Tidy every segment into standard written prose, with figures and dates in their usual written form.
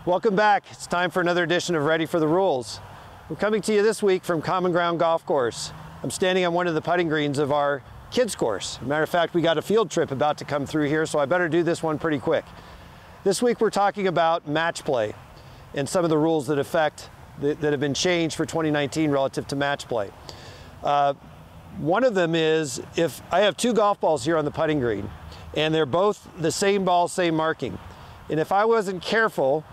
Welcome back. It's time for another edition of Ready for the Rules. We're coming to you this week from CommonGround Golf Course. I'm standing on one of the putting greens of our kids course. As a matter of fact, we got a field trip about to come through here, so I better do this one pretty quick. This week we're talking about match play and some of the rules that have been changed for 2019 relative to match play. One of them is, if I have two golf balls here on the putting green and they're both the same ball, same marking, and if I wasn't careful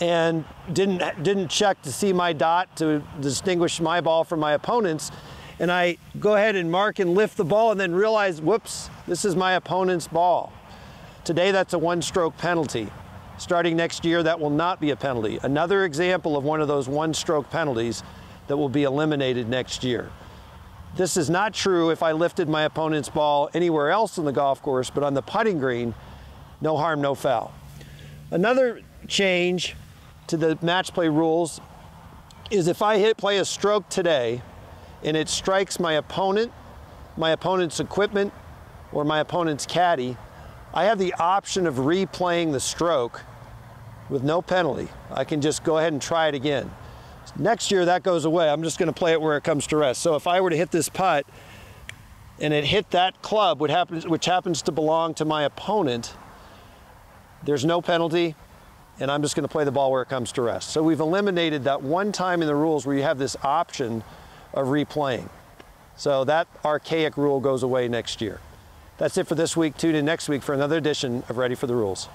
and didn't check to see my dot to distinguish my ball from my opponent's, and I go ahead and mark and lift the ball and then realize, whoops, this is my opponent's ball. Today that's a one-stroke penalty. Starting next year, that will not be a penalty. Another example of one of those one-stroke penalties that will be eliminated next year. This is not true if I lifted my opponent's ball anywhere else on the golf course, but on the putting green, no harm, no foul. Another change to the match play rules is if I play a stroke today and it strikes my opponent's equipment, or my opponent's caddy, I have the option of replaying the stroke with no penalty. I can just go ahead and try it again. Next year that goes away. I'm just going to play it where it comes to rest. So if I were to hit this putt and it hit that club, which happens to belong to my opponent, there's no penalty, and I'm just going to play the ball where it comes to rest. So we've eliminated that one time in the rules where you have this option of replaying. So that archaic rule goes away next year. That's it for this week. Tune in next week for another edition of Ready for the Rules.